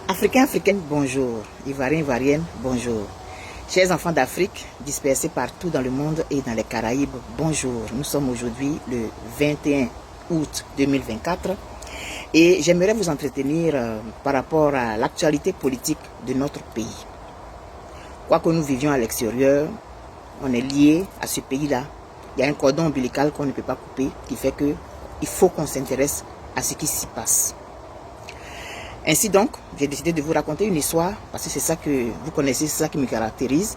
Africains, Africaines, bonjour. Ivoiriens, Ivoiriennes, bonjour. Chers enfants d'Afrique, dispersés partout dans le monde et dans les Caraïbes, bonjour. Nous sommes aujourd'hui le 21 août 2024 et j'aimerais vous entretenir par rapport à l'actualité politique de notre pays. Quoique nous vivions à l'extérieur, on est lié à ce pays-là. Il y a un cordon ombilical qu'on ne peut pas couper qui fait qu'il faut qu'on s'intéresse à ce qui s'y passe. Ainsi donc, j'ai décidé de vous raconter une histoire, parce que c'est ça que vous connaissez, c'est ça qui me caractérise.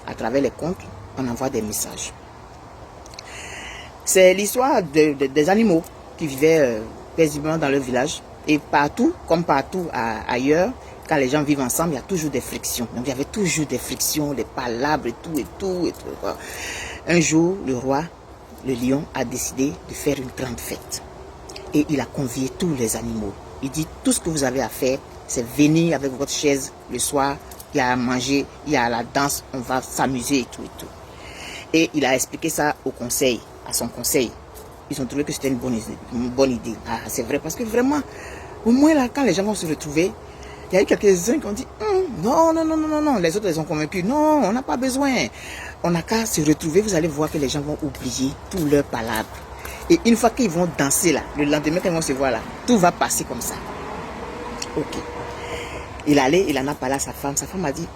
À travers les contes, on envoie des messages. C'est l'histoire des animaux qui vivaient paisiblement dans leur village. Et partout, comme partout ailleurs, quand les gens vivent ensemble, il y a toujours des frictions. Donc il y avait toujours des frictions, des palabres et tout. Un jour, le roi, le lion, a décidé de faire une grande fête. Et il a convié tous les animaux. Il dit, tout ce que vous avez à faire, c'est venir avec votre chaise le soir, il y a à manger, il y a la danse, on va s'amuser et tout. Et il a expliqué ça au conseil, à son conseil. Ils ont trouvé que c'était une bonne idée. Ah, c'est vrai, parce que vraiment, au moins là, quand les gens vont se retrouver, il y a eu quelques-uns qui ont dit, non, les autres les ont convaincus, non, on n'a pas besoin. On n'a qu'à se retrouver, vous allez voir que les gens vont oublier toutes leurs palabres. Et une fois qu'ils vont danser là, le lendemain quand ils vont se voir là, tout va passer comme ça. Ok. Il allait, il en a parlé à sa femme. Sa femme a dit,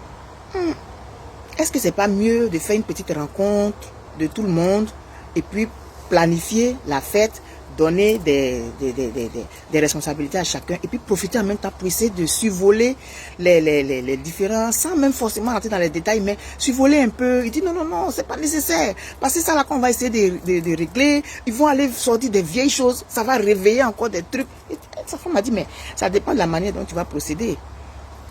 est-ce que c'est pas mieux de faire une petite rencontre de tout le monde et puis planifier la fête, donner des responsabilités à chacun et puis profiter en même temps pour essayer de survoler les différents, sans même forcément rentrer dans les détails, mais survoler un peu. Il dit non, c'est pas nécessaire. Parce que ça là qu'on va essayer de régler, ils vont aller sortir des vieilles choses, ça va réveiller encore des trucs. Et sa femme m'a dit, mais ça dépend de la manière dont tu vas procéder.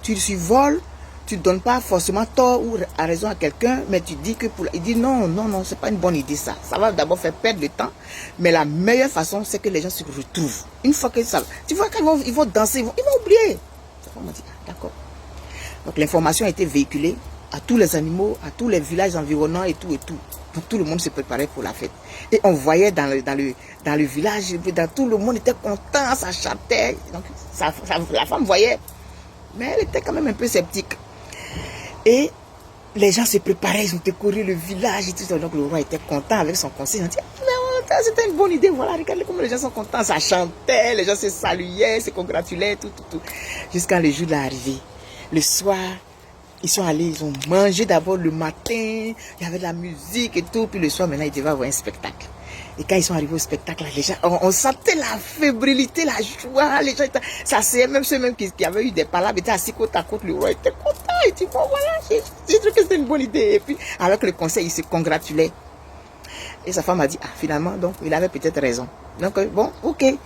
Tu survoles, tu ne donnes pas forcément tort ou à raison à quelqu'un, mais tu dis que il dit non, c'est pas une bonne idée ça. Ça va d'abord faire perdre le temps, mais la meilleure façon, c'est que les gens se retrouvent. Une fois que ça, tu vois, quand ils vont danser, ils vont oublier. Sa femme m'a dit, d'accord. Donc l'information a été véhiculée à tous les animaux, à tous les villages environnants et tout. Donc tout le monde se préparait pour la fête. Et on voyait dans le village, tout le monde était content, ça chantait. Donc la femme voyait, mais elle était quand même un peu sceptique. Et les gens se préparaient, ils ont décoré le village et tout ça. Donc le roi était content avec son conseil. Il a dit, c'était une bonne idée, voilà, regardez comment les gens sont contents. Ça chantait, les gens se saluaient, se congratulaient, tout. Jusqu'à le jour de l'arrivée. Le soir, ils sont allés, ils ont mangé d'abord le matin, il y avait de la musique et tout. Puis le soir, maintenant, ils devaient avoir un spectacle. Et quand ils sont arrivés au spectacle, les gens, on sentait la fébrilité, la joie. Les gens étaient, ça c'est même ceux même qui avaient eu des palabres, étaient assis côte à côte. Le roi était content. Il dit, bon voilà, j'ai trouvé que c'était une bonne idée. Et puis, alors que le conseil, il se congratulait. Et sa femme a dit, finalement, donc, il avait peut-être raison. Donc, bon, ok. Et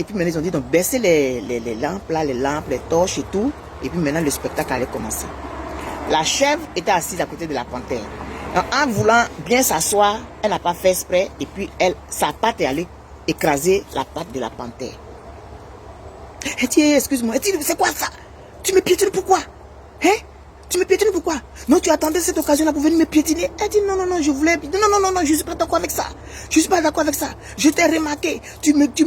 puis maintenant, ils ont dit, donc, baissez les lampes, là, les lampes, les torches et tout. Et puis maintenant, le spectacle allait commencer. La chèvre était assise à côté de la panthère. En voulant bien s'asseoir, elle n'a pas fait exprès. Et puis, sa patte est allée écraser la patte de la panthère. Elle dit, excuse-moi, c'est quoi ça? Tu me piétines pourquoi? Hein? Tu me piétines pourquoi? Non, tu attendais cette occasion-là pour venir me piétiner. Elle dit, non, je voulais... Non, je ne suis pas d'accord avec ça. Je ne suis pas d'accord avec ça. Je t'ai remarqué. Depuis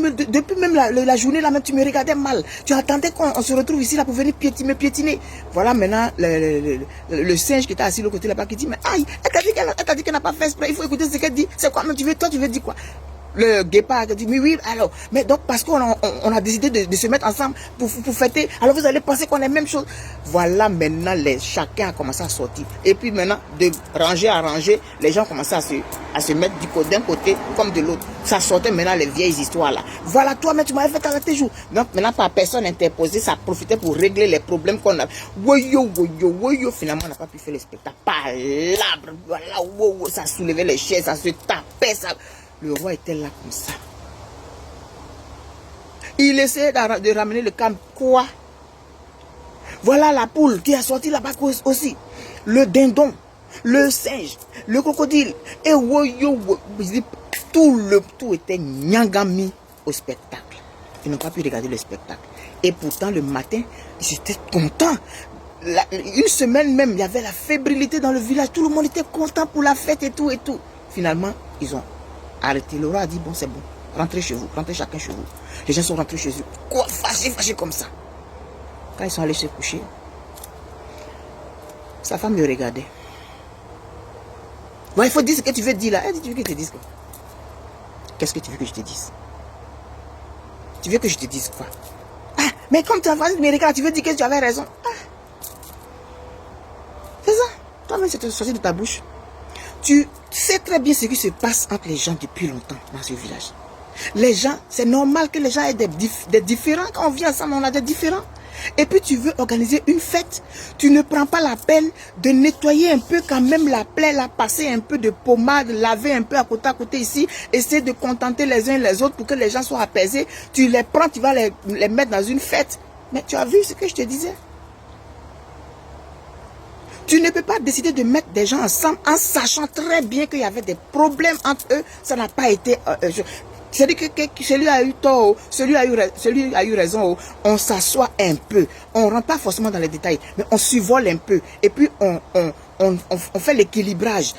même la journée, là même, tu me regardais mal. Tu attendais qu'on se retrouve ici, là, pour venir me piétiner. Voilà, maintenant, le singe qui était assis de l'autre côté, là-bas, qui dit, mais aïe, elle t'a dit qu'elle n'a pas fait exprès. Il faut écouter ce qu'elle dit. C'est quoi, mais toi, tu veux dire quoi? Le guépard dit, mais oui, alors, mais donc parce qu'on a décidé de se mettre ensemble pour fêter, alors vous allez penser qu'on est la même chose. Voilà, maintenant, chacun a commencé à sortir. Et puis maintenant, de ranger à ranger, les gens commençaient à se mettre d'un côté comme de l'autre. Ça sortait maintenant les vieilles histoires là. Voilà, toi, mais tu m'avais fait arrêter jour. Donc maintenant, par personne interposée, ça profitait pour régler les problèmes qu'on a. Woyo, finalement, on n'a pas pu faire le spectacle. Palabre, voilà, ça soulevait les chaises, ça se tapait, ça... Le roi était là comme ça. Il essayait de ramener le calme. Quoi? Voilà la poule qui a sorti là-bas aussi. Le dindon, le singe, le crocodile. Et tout était nyangami au spectacle. Ils n'ont pas pu regarder le spectacle. Et pourtant, le matin, ils étaient contents. Une semaine même, il y avait la fébrilité dans le village. Tout le monde était content pour la fête et tout. Finalement, ils ont arrêté. Le roi a dit, bon, c'est bon. Rentrez chez vous. Rentrez chacun chez vous. Les gens sont rentrés chez eux. Quoi? Fâchés comme ça. quand ils sont allés se coucher, sa femme le regardait. Bon, il faut dire ce que tu veux dire là. Elle dit, tu veux que je te dise quoi? Qu'est-ce que tu veux que je te dise? Tu veux que je te dise quoi? Ah, mais comme tu as fait me regarder, tu veux dire que tu avais raison. Ah. C'est ça. Toi-même, c'est sorti de ta bouche. Tu sais très bien ce qui se passe entre les gens depuis longtemps dans ce village. Les gens, c'est normal que les gens aient des différends. Quand on vit ensemble, on a des différends. Et puis tu veux organiser une fête, tu ne prends pas la peine de nettoyer un peu quand même la plaie, la passer un peu de pommade, laver un peu à côté ici, essayer de contenter les uns et les autres pour que les gens soient apaisés. Tu les prends, tu vas les mettre dans une fête. Mais tu as vu ce que je te disais? Tu ne peux pas décider de mettre des gens ensemble en sachant très bien qu'il y avait des problèmes entre eux. Ça n'a pas été... C'est-à-dire que celui a eu tort, celui a eu raison. On s'assoit un peu. On ne rentre pas forcément dans les détails, mais on survole un peu. Et puis, on fait l'équilibrage.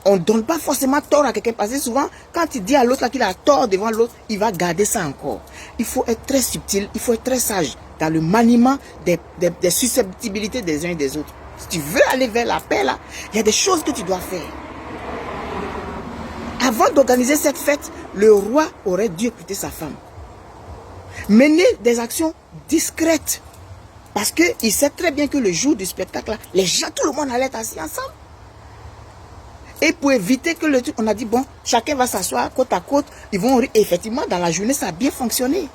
On ne donne pas forcément tort à quelqu'un. Parce que souvent, quand il dit à l'autre qu'il a tort devant l'autre, il va garder ça encore. Il faut être très subtil, il faut être très sage dans le maniement des susceptibilités des uns et des autres. Si tu veux aller vers la paix, là, il y a des choses que tu dois faire. Avant d'organiser cette fête, le roi aurait dû écouter sa femme. Mener des actions discrètes. Parce qu'il sait très bien que le jour du spectacle, là, les gens, tout le monde allait être assis ensemble. Et pour éviter que le truc, on a dit, bon, chacun va s'asseoir côte à côte. Ils vont, effectivement, dans la journée, ça a bien fonctionné.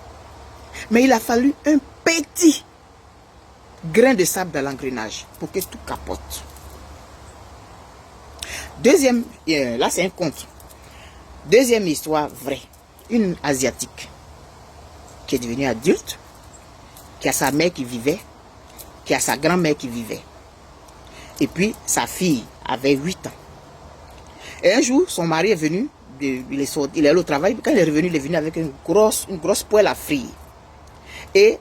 Mais il a fallu un petit grain de sable dans l'engrenage pour que tout capote. Deuxième, là c'est un conte. Deuxième histoire vraie. Une Asiatique qui est devenue adulte, qui a sa mère qui vivait, qui a sa grand-mère qui vivait. Et puis sa fille avait 8 ans. Et un jour, son mari est venu, il est allé au travail, quand il est venu avec une grosse poêle à frire. Et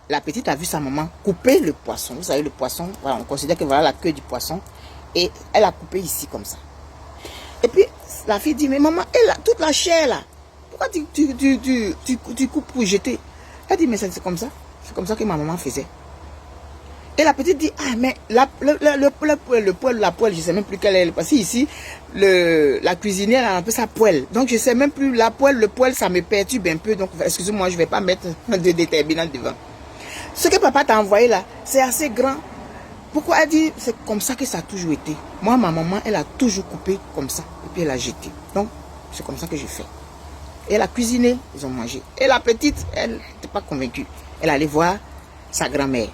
la petite a vu sa maman couper le poisson. Vous savez, le poisson, voilà, on considère que voilà la queue du poisson. Et elle a coupé ici comme ça. Et puis, la fille dit, mais maman, elle a toute la chair là. Pourquoi tu coupes pour jeter? Elle dit, mais c'est comme ça. C'est comme ça que ma maman faisait. Et la petite dit, ah, mais la poêle, je ne sais même plus quelle est. Parce qu'ici, la cuisinière a un peu sa poêle. Donc, je ne sais même plus, la poêle, le poêle, ça me perturbe un peu. Donc, excusez-moi, je ne vais pas mettre de déterminant devant. Ce que papa t'a envoyé là, c'est assez grand. Pourquoi elle dit, c'est comme ça que ça a toujours été. Moi, ma maman, elle a toujours coupé comme ça. Et puis elle a jeté. Donc, c'est comme ça que j'ai fait. Et elle a cuisiné, ils ont mangé. Et la petite, elle n'était pas convaincue. Elle allait voir sa grand-mère.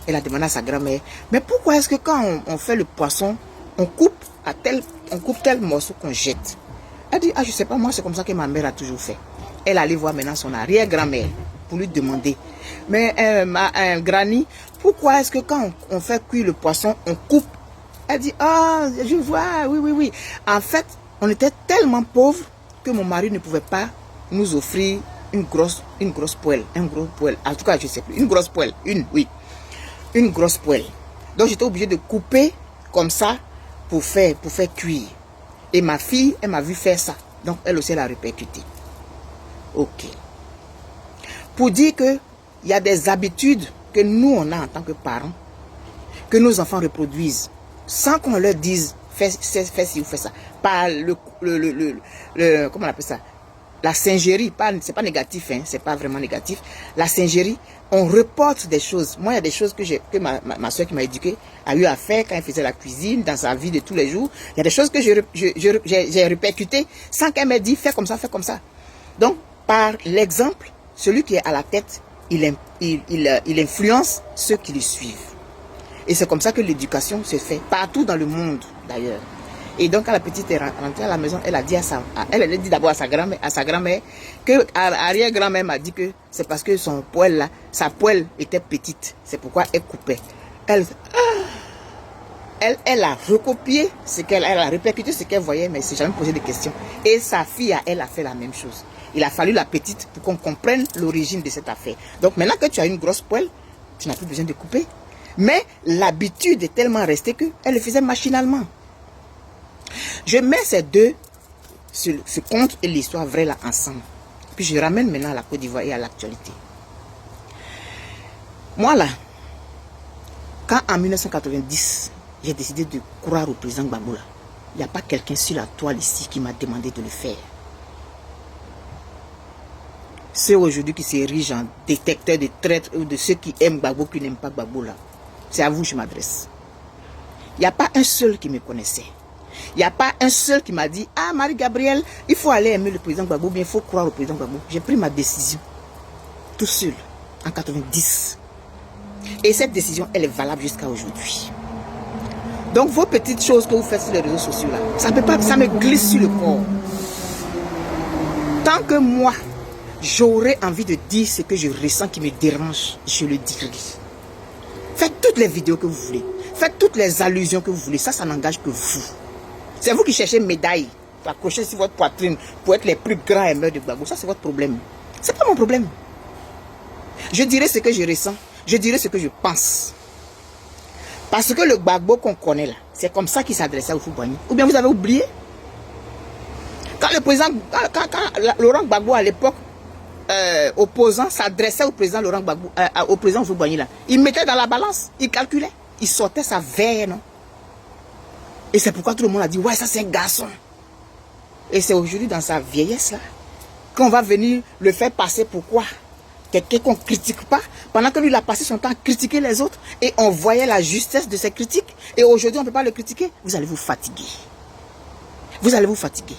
Elle a demandé à sa grand-mère, mais pourquoi est-ce que quand on fait le poisson, on coupe tel morceau qu'on jette? Elle dit, ah, je ne sais pas, moi, c'est comme ça que ma mère a toujours fait. Elle allait voir maintenant son arrière-grand-mère pour lui demander, mais Granny, pourquoi est-ce que quand on fait cuire le poisson, on coupe? Elle dit, ah, je vois, oui. En fait, on était tellement pauvres que mon mari ne pouvait pas nous offrir une grosse poêle, un gros poêle. En tout cas, je ne sais plus, une grosse poêle, une grosse poêle. Donc, j'étais obligée de couper comme ça pour faire cuire. Et ma fille, elle m'a vu faire ça. Donc, elle aussi, elle a répercuté. Ok. Pour dire qu'il y a des habitudes que nous, on a en tant que parents, que nos enfants reproduisent, sans qu'on leur dise, fais ci ou fais ça. Par comment on appelle ça? La singerie, c'est pas négatif, hein, c'est pas vraiment négatif. La singerie, on reporte des choses. Moi, il y a des choses que ma soeur qui m'a éduquée a eu à faire quand elle faisait la cuisine, dans sa vie de tous les jours. Il y a des choses que j'ai répercutées sans qu'elle m'ait dit, fais comme ça, fais comme ça. Donc, par l'exemple, celui qui est à la tête, il influence ceux qui le suivent. Et c'est comme ça que l'éducation se fait partout dans le monde, d'ailleurs. Et donc, quand la petite est rentrée à la maison, elle a dit d'abord à sa grand-mère, que arrière-grand-mère m'a dit que c'est parce que sa poêle était petite. C'est pourquoi elle coupait. Elle a recopié elle a répercuté ce qu'elle voyait, mais elle ne s'est jamais posé de questions. Et sa fille, elle a fait la même chose. Il a fallu la petite pour qu'on comprenne l'origine de cette affaire. Donc, maintenant que tu as une grosse poêle, tu n'as plus besoin de couper. Mais l'habitude est tellement restée qu'elle le faisait machinalement. Je mets ces deux, ce conte et l'histoire vraie là ensemble. Puis je ramène maintenant à la Côte d'Ivoire et à l'actualité. Moi là, Quand en 1990, j'ai décidé de croire au président Gbagbo, il n'y a pas quelqu'un sur la toile ici qui m'a demandé de le faire. Ceux aujourd'hui qui s'érigent en détecteurs de traîtres ou de ceux qui aiment Gbagbo, qui n'aiment pas Gbagbo là, c'est à vous que je m'adresse. Il n'y a pas un seul qui me connaissait. Il n'y a pas un seul qui m'a dit, ah Marie-Gabrielle, il faut aller aimer le président Gbagbo, bien il faut croire au président Gbagbo. J'ai pris ma décision, tout seul, en 90. Et cette décision, elle est valable jusqu'à aujourd'hui. Donc vos petites choses que vous faites sur les réseaux sociaux là, ça me glisse sur le corps. Tant que moi, j'aurais envie de dire ce que je ressens qui me dérange, je le dirai. Faites toutes les vidéos que vous voulez. Faites toutes les allusions que vous voulez. Ça n'engage que vous. C'est vous qui cherchez médaille, accrocher sur votre poitrine pour être les plus grands aimeurs de Gbagbo. Ça, c'est votre problème. C'est pas mon problème. Je dirai ce que je ressens. Je dirai ce que je pense. Parce que le Gbagbo qu'on connaît là, c'est comme ça qu'il s'adressait au Houphouët-Boigny. Ou bien vous avez oublié? Quand le président, quand Laurent Gbagbo à l'époque, opposant, s'adressait au président Laurent Gbagbo, au président Houphouët-Boigny là, il mettait dans la balance, il calculait, il sortait sa veine, non? Et c'est pourquoi tout le monde a dit, ouais, ça c'est un garçon. Et c'est aujourd'hui dans sa vieillesse là, qu'on va venir le faire passer pour quoi? Quelqu'un qu'on ne critique pas, pendant que lui il a passé son temps à critiquer les autres, et on voyait la justesse de ses critiques, et aujourd'hui on ne peut pas le critiquer, vous allez vous fatiguer. Vous allez vous fatiguer.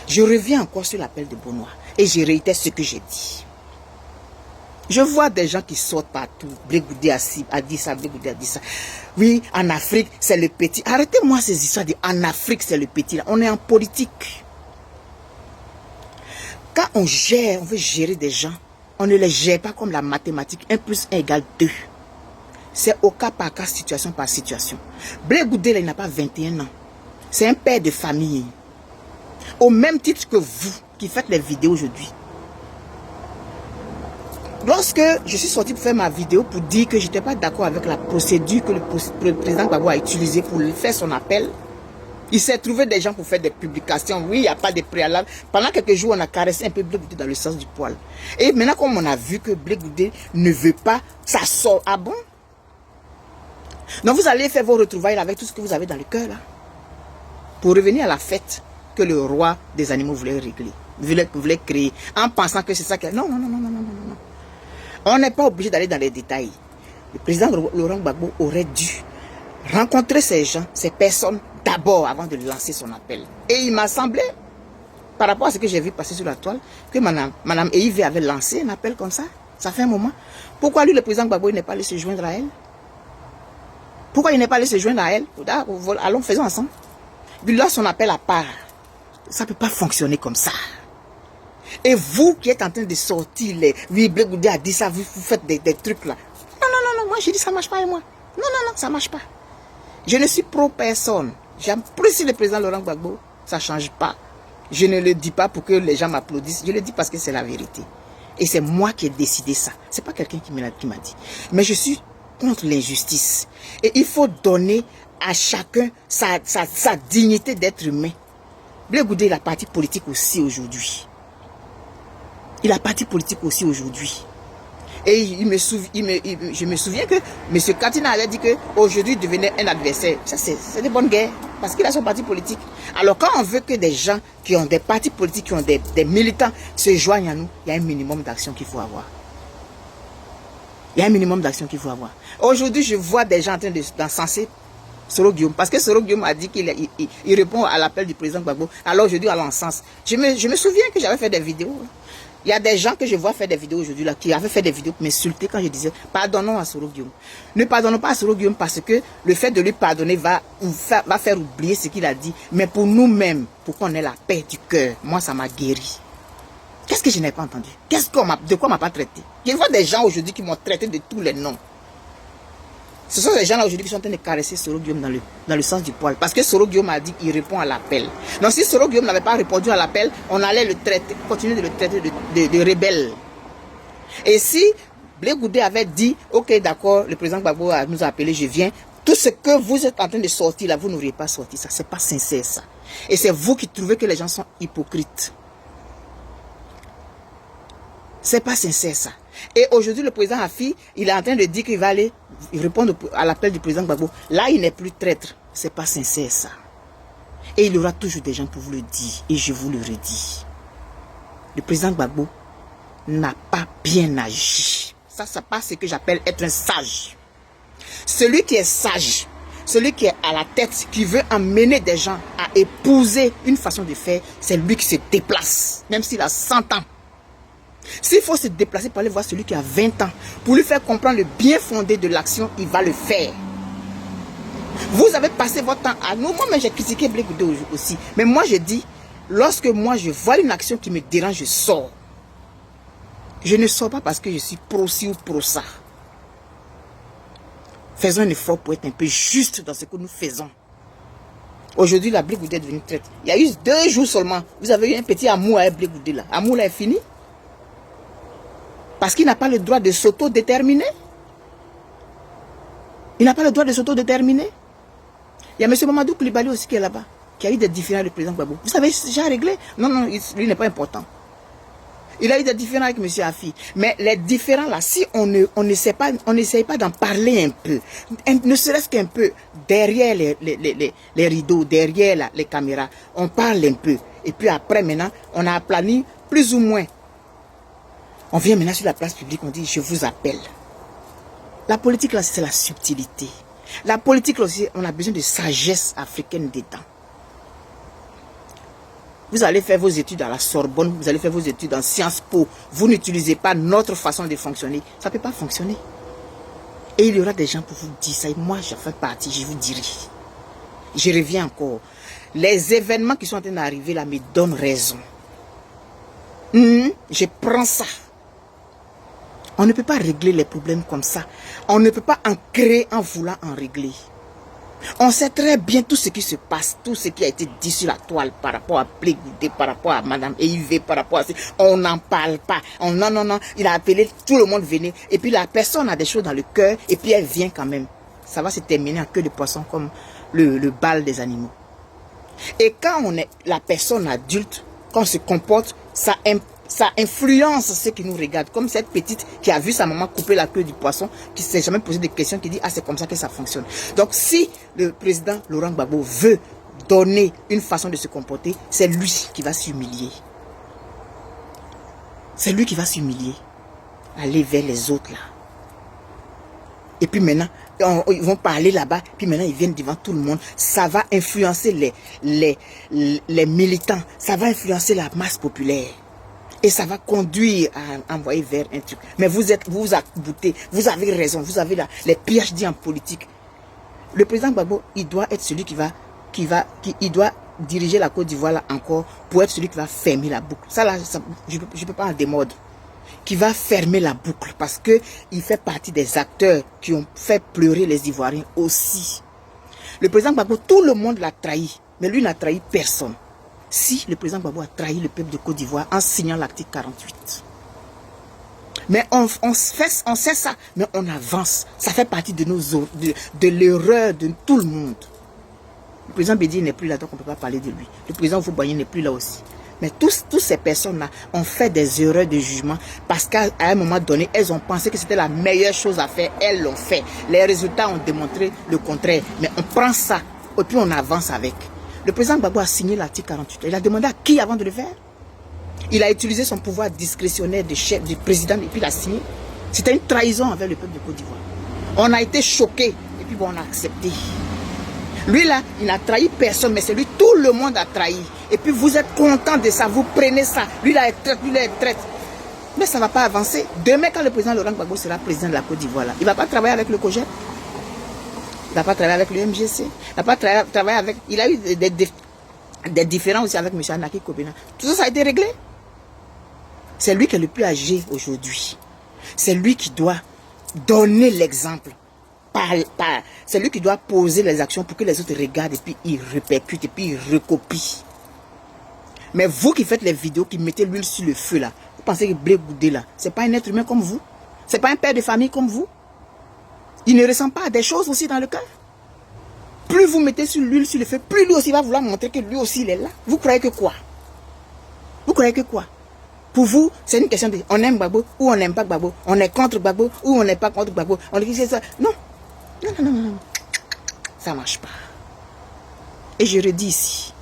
Je reviens encore sur l'appel de Benoît, et je réitère ce que j'ai dit. Je vois des gens qui sortent partout, Blé Goudé a dit ça, Blé Goudé a dit ça. Oui, en Afrique, c'est le petit. Arrêtez-moi ces histoires de en Afrique, c'est le petit. Là. On est en politique. Quand on gère, on veut gérer des gens, on ne les gère pas comme la mathématique. 1 plus 1 égale 2. C'est au cas par cas, situation par situation. Blé Goudé, là, il n'a pas 21 ans. C'est un père de famille. Au même titre que vous, qui faites les vidéos aujourd'hui. Lorsque je suis sorti pour faire ma vidéo pour dire que je n'étais pas d'accord avec la procédure que le président Gbagbo a utilisée pour faire son appel, il s'est trouvé des gens pour faire des publications. Oui, il n'y a pas de préalable. Pendant quelques jours, on a caressé un peu Blé Goudé dans le sens du poil. Et maintenant, comme on a vu que Blé Goudé ne veut pas, ça sort. Ah bon? Donc vous allez faire vos retrouvailles avec tout ce que vous avez dans le cœur là. Pour revenir à la fête que le roi des animaux voulait régler, voulait créer, en pensant que c'est ça que... Non, non, non, non, non, non, non, non. On n'est pas obligé d'aller dans les détails. Le président Laurent Gbagbo aurait dû rencontrer ces gens, ces personnes, d'abord avant de lancer son appel. Et il m'a semblé, par rapport à ce que j'ai vu passer sur la toile, que Madame Eive avait lancé un appel comme ça. Ça fait un moment. Pourquoi lui, le président Gbagbo, il n'est pas allé se joindre à elle? Pourquoi il n'est pas allé se joindre à elle? Allons, faisons ensemble. Puis là, son appel à part. Ça ne peut pas fonctionner comme ça. Et vous qui êtes en train de sortir les... Oui, Blé Goudé a dit ça, vous faites des trucs là. Non, non, non, non, moi j'ai dit ça ne marche pas et moi. Non, non, non, ça ne marche pas. Je ne suis pro personne. J'apprécie le président Laurent Gbagbo, ça ne change pas. Je ne le dis pas pour que les gens m'applaudissent, je le dis parce que c'est la vérité. Et c'est moi qui ai décidé ça. Ce n'est pas quelqu'un qui m'a dit. Mais je suis contre l'injustice. Et il faut donner à chacun sa dignité d'être humain. Blé Goudé, il a parti politique aussi aujourd'hui. Il a parti politique aussi aujourd'hui. Et je me souviens que M. Katina avait dit qu'aujourd'hui devenait un adversaire. Ça, c'est des bonnes guerres. Parce qu'il a son parti politique. Alors, quand on veut que des gens qui ont des partis politiques, qui ont des militants se joignent à nous, il y a un minimum d'action qu'il faut avoir. Il y a un minimum d'action qu'il faut avoir. Aujourd'hui, je vois des gens en train d'encenser Soro Guillaume. Parce que Soro Guillaume a dit qu'il répond à l'appel du président Gbagbo. Alors, aujourd'hui, à l'encens. Je me souviens que j'avais fait des vidéos. Il y a des gens que je vois faire des vidéos aujourd'hui là, qui avaient fait des vidéos pour m'insulter quand je disais pardonnons à Soro Guillaume. Ne pardonnons pas à Soro Guillaume parce que le fait de lui pardonner va faire oublier ce qu'il a dit. Mais pour nous-mêmes, pour qu'on ait la paix du cœur, moi ça m'a guéri. Qu'est-ce que je n'ai pas entendu? De quoi on m'a pas traité? Je vois des gens aujourd'hui qui m'ont traité de tous les noms. Ce sont ces gens-là aujourd'hui qui sont en train de caresser Soro Guillaume dans le sens du poil. Parce que Soro Guillaume a dit qu'il répond à l'appel. Donc si Soro Guillaume n'avait pas répondu à l'appel, on allait le traiter, continuer de le traiter de rebelle. Et si Blé Goudé avait dit, ok d'accord, le président Gbagbo nous a appelé, je viens. Tout ce que vous êtes en train de sortir là, vous n'auriez pas sorti ça. C'est pas sincère ça. Et c'est vous qui trouvez que les gens sont hypocrites. C'est pas sincère ça. Et aujourd'hui, le président Hafi, il est en train de dire qu'il va aller répondre à l'appel du président Gbagbo, là, il n'est plus traître. C'est pas sincère, ça. Et il y aura toujours des gens pour vous le dire. Et je vous le redis. Le président Gbagbo n'a pas bien agi. Ça, c'est pas ce que j'appelle être un sage. Celui qui est sage, celui qui est à la tête, qui veut emmener des gens à épouser une façon de faire, c'est lui qui se déplace, même s'il a 100 ans. S'il faut se déplacer pour aller voir celui qui a 20 ans, pour lui faire comprendre le bien fondé de l'action, il va le faire. Vous avez passé votre temps à nous. Moi, j'ai critiqué Blé Goudé aussi. Mais moi, je dis, lorsque moi, je vois une action qui me dérange, je sors. Je ne sors pas parce que je suis pro-ci ou pro-ça. Faisons un effort pour être un peu juste dans ce que nous faisons. Aujourd'hui, la Blé Goudé est devenue traître. Il y a eu 2 jours seulement. Vous avez eu un petit amour avec Blé Goudé là. Amour là est fini. Parce qu'il n'a pas le droit de s'autodéterminer. Il n'a pas le droit de s'autodéterminer. Il y a M. Mamadou Koulibaly aussi qui est là-bas, qui a eu des différends avec le président Gbagbo. Vous savez, c'est déjà réglé. Non, non, lui n'est pas important. Il a eu des différends avec M. Afi. Mais les différends là, si on n'essaie pas d'en parler un peu, ne serait-ce qu'un peu, derrière les rideaux, derrière les caméras, on parle un peu. Et puis après, maintenant, on a aplani plus ou moins. On vient maintenant sur la place publique, on dit, je vous appelle. La politique là, c'est la subtilité. La politique là aussi, on a besoin de sagesse africaine dedans. Vous allez faire vos études à la Sorbonne, vous allez faire vos études en Sciences Po. Vous n'utilisez pas notre façon de fonctionner. Ça ne peut pas fonctionner. Et il y aura des gens pour vous dire ça. Et moi, j'en fais partie, je vous dirai. Je reviens encore. Les événements qui sont en train d'arriver là me donnent raison. Je prends ça. On ne peut pas régler les problèmes comme ça. On ne peut pas en créer en voulant en régler. On sait très bien tout ce qui se passe, tout ce qui a été dit sur la toile par rapport à Blé Goudé, par rapport à Madame Eivé, par rapport à... On n'en parle pas. Non, il a appelé, tout le monde venait. Et puis la personne a des choses dans le cœur et puis elle vient quand même. Ça va se terminer en queue de poisson comme le bal des animaux. Et quand on est la personne adulte, quand on se comporte, ça influence ceux qui nous regardent. Comme cette petite qui a vu sa maman couper la queue du poisson, qui ne s'est jamais posé de questions, qui dit « Ah, c'est comme ça que ça fonctionne ». Donc, si le président Laurent Gbagbo veut donner une façon de se comporter, c'est lui qui va s'humilier. C'est lui qui va s'humilier. Aller vers les autres là. Et puis maintenant, ils vont parler là-bas, puis maintenant ils viennent devant tout le monde. Ça va influencer les militants, ça va influencer la masse populaire. Et ça va conduire à envoyer vers un truc. Mais vous vous aboutez, vous avez raison, vous avez les PhD en politique. Le président Gbagbo, il doit être celui il doit diriger la Côte d'Ivoire là encore pour être celui qui va fermer la boucle. Ça là, je ne peux pas en démordre. Qui va fermer la boucle parce que il fait partie des acteurs qui ont fait pleurer les Ivoiriens aussi. Le président Gbagbo, tout le monde l'a trahi, mais lui n'a trahi personne. Si le président Gbagbo a trahi le peuple de Côte d'Ivoire en signant l'article 48. Mais on sait ça, mais on avance. Ça fait partie de l'erreur de tout le monde. Le président Bédi n'est plus là, donc on ne peut pas parler de lui. Le président Fouboigny n'est plus là aussi. Mais toutes ces personnes-là ont fait des erreurs de jugement parce qu'à un moment donné, elles ont pensé que c'était la meilleure chose à faire. Elles l'ont fait. Les résultats ont démontré le contraire. Mais on prend ça et puis on avance avec. Le président Gbagbo a signé l'article 48. Il a demandé à qui avant de le faire? Il a utilisé son pouvoir discrétionnaire de chef, du président et puis il a signé. C'était une trahison envers le peuple de Côte d'Ivoire. On a été choqués et puis bon, on a accepté. Lui là, il n'a trahi personne, mais c'est lui, tout le monde a trahi. Et puis vous êtes content de ça, vous prenez ça. Lui là est traite, lui là est traite. Mais ça ne va pas avancer. Demain, quand le président Laurent Gbagbo sera président de la Côte d'Ivoire, il ne va pas travailler avec le COGEP. Il n'a pas travaillé avec le MGC. Il n'a pas travaillé avec... Il a eu des différends aussi avec M. Anaki Kobena. Tout ça, ça a été réglé. C'est lui qui est le plus âgé aujourd'hui. C'est lui qui doit donner l'exemple. C'est lui qui doit poser les actions pour que les autres regardent et puis ils répercutent et puis ils recopient. Mais vous qui faites les vidéos, qui mettez l'huile sur le feu là, vous pensez que Blé Goudé là, c'est pas un être humain comme vous? C'est pas un père de famille comme vous? Il ne ressent pas des choses aussi dans le cœur? Plus vous mettez l'huile sur le feu, plus lui aussi va vouloir montrer que lui aussi il est là. Vous croyez que quoi? Vous croyez que quoi? Pour vous, c'est une question de on aime Gbagbo ou on n'aime pas Gbagbo. On est contre Gbagbo ou on n'est pas contre Gbagbo. On dit que c'est ça. Non. Non, non, non, non. Ça ne marche pas. Et je redis ici,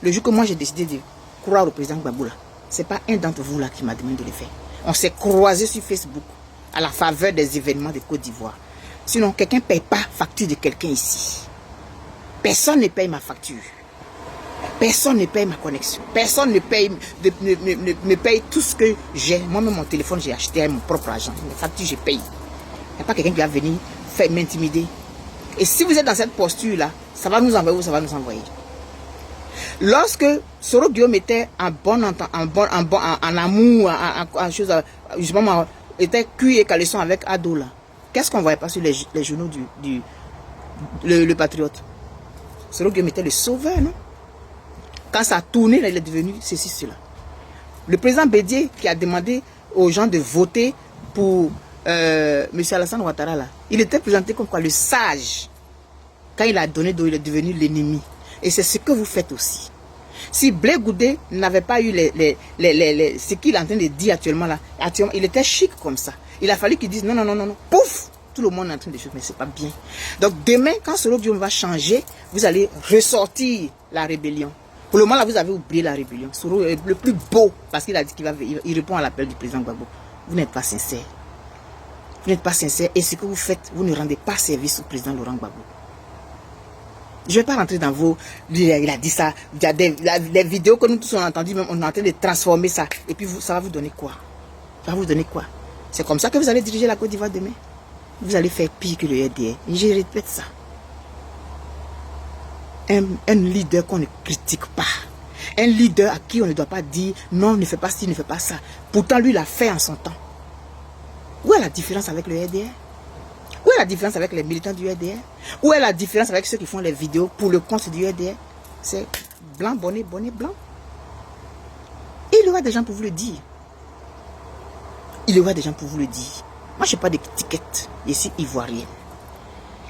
le jour que moi j'ai décidé de croire au président Gbagbo, ce n'est pas un d'entre vous là qui m'a demandé de le faire. On s'est croisés sur Facebook à la faveur des événements de Côte d'Ivoire. Sinon, quelqu'un ne paye pas facture de quelqu'un ici. Personne ne paye ma facture. Personne ne paye ma connexion. Personne ne paye, me paye tout ce que j'ai. Moi-même, mon téléphone, j'ai acheté avec mon propre argent. Mes factures, je paye. Il n'y a pas quelqu'un qui va venir m'intimider. Et si vous êtes dans cette posture-là, ça va nous envoyer ou ça va nous envoyer. Lorsque Soro Guillaume était en amour, justement, était cul et caleçon avec Ado là, qu'est-ce qu'on ne voyait pas sur les journaux le Patriote? Soro Guillaume était le sauveur, non? Quand ça a tourné, là, il est devenu ceci, cela. Le président Bédié qui a demandé aux gens de voter pour M. Alassane Ouattara, là, il était présenté comme quoi le sage. Quand il a donné d'eau, il est devenu l'ennemi. Et c'est ce que vous faites aussi. Si Blé Goudé n'avait pas eu ce qu'il est en train de dire actuellement là, il était chic comme ça. Il a fallu qu'il dise non, non, non, non, non. Pouf! Tout le monde est en train de dire, mais c'est pas bien. Donc demain, quand Soro Guillaume va changer, vous allez ressortir la rébellion. Pour le moment, là, vous avez oublié la rébellion. Soro est le plus beau parce qu'il a dit qu'il répond à l'appel du président Gbagbo. Vous n'êtes pas sincère. Vous n'êtes pas sincère. Et ce que vous faites, vous ne rendez pas service au président Laurent Gbagbo. Je ne vais pas rentrer dans vos... Il a dit ça. Il y a des vidéos que nous tous on a entendues, même on est en train de transformer ça. Et puis ça va vous donner quoi? Ça va vous donner quoi? C'est comme ça que vous allez diriger la Côte d'Ivoire demain. Vous allez faire pire que le RDR. Et je répète ça. Un leader qu'on ne critique pas. Un leader à qui on ne doit pas dire non, ne fais pas ci, ne fais pas ça. Pourtant, lui, il l'a fait en son temps. Où est la différence avec le RDR? Où est la différence avec les militants du RDR? Où est la différence avec ceux qui font les vidéos pour le compte du RDR? C'est blanc, bonnet, bonnet, blanc. Et il y aura des gens pour vous le dire. Il y aura des gens pour vous le dire. Moi, je n'ai pas d'étiquette. Je suis ivoirienne.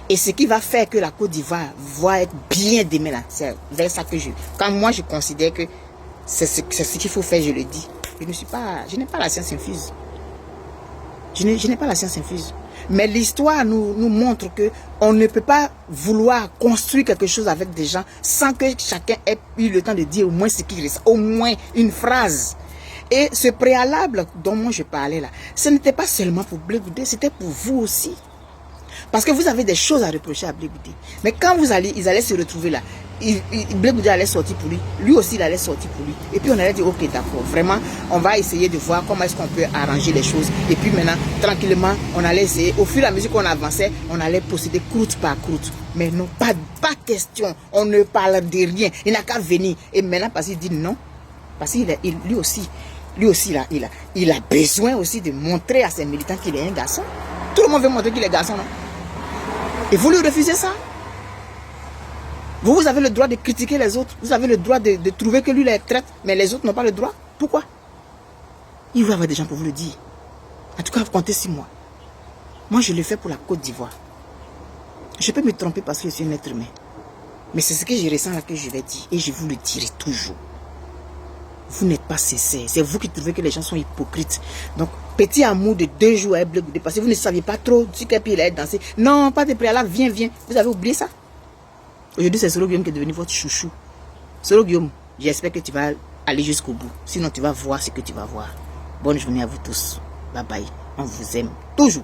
Et ce qui va faire que la Côte d'Ivoire va être bien demain là, c'est vers ça que quand moi je considère que c'est ce qu'il faut faire, je le dis. Je n'ai pas la science infuse. Je n'ai pas la science infuse. Mais l'histoire nous montre que on ne peut pas vouloir construire quelque chose avec des gens sans que chacun ait eu le temps de dire au moins ce qu'il reste, au moins une phrase. Et ce préalable dont moi je parlais là, ce n'était pas seulement pour Blé Goudé, c'était pour vous aussi. Parce que vous avez des choses à reprocher à Blé Goudé. Mais quand ils allaient se retrouver là, Blé Goudé allait sortir pour lui. Lui aussi, il allait sortir pour lui. Et puis on allait dire, ok, d'accord, vraiment, on va essayer de voir comment est-ce qu'on peut arranger les choses. Et puis maintenant, tranquillement, on allait essayer. Au fur et à mesure qu'on avançait, on allait procéder croûte par croûte. Mais non, pas question. On ne parle de rien. Il n'a qu'à venir. Et maintenant, parce qu'il dit non, parce qu'il lui aussi, il a besoin aussi de montrer à ses militants qu'il est un garçon. Tout le monde veut montrer qu'il est garçon, non? Et vous lui refusez ça? Vous avez le droit de critiquer les autres. Vous avez le droit de trouver que lui les traite, mais les autres n'ont pas le droit. Pourquoi? Il va y avoir des gens pour vous le dire. En tout cas, vous comptez sur moi. Moi, je le fais pour la Côte d'Ivoire. Je peux me tromper parce que je suis un être humain. Mais c'est ce que je ressens là que je vais dire. Et je vous le dirai toujours. Vous n'êtes pas sincère. C'est vous qui trouvez que les gens sont hypocrites. Donc, petit amour de 2 jours à Blé Goudé, parce que vous ne saviez pas trop sur quel pied il allait danser. Non, pas de préalable, viens. Vous avez oublié ça? Aujourd'hui, c'est Soro Guillaume qui est devenu votre chouchou. Soro Guillaume, j'espère que tu vas aller jusqu'au bout. Sinon, tu vas voir ce que tu vas voir. Bonne journée à vous tous. Bye bye. On vous aime toujours.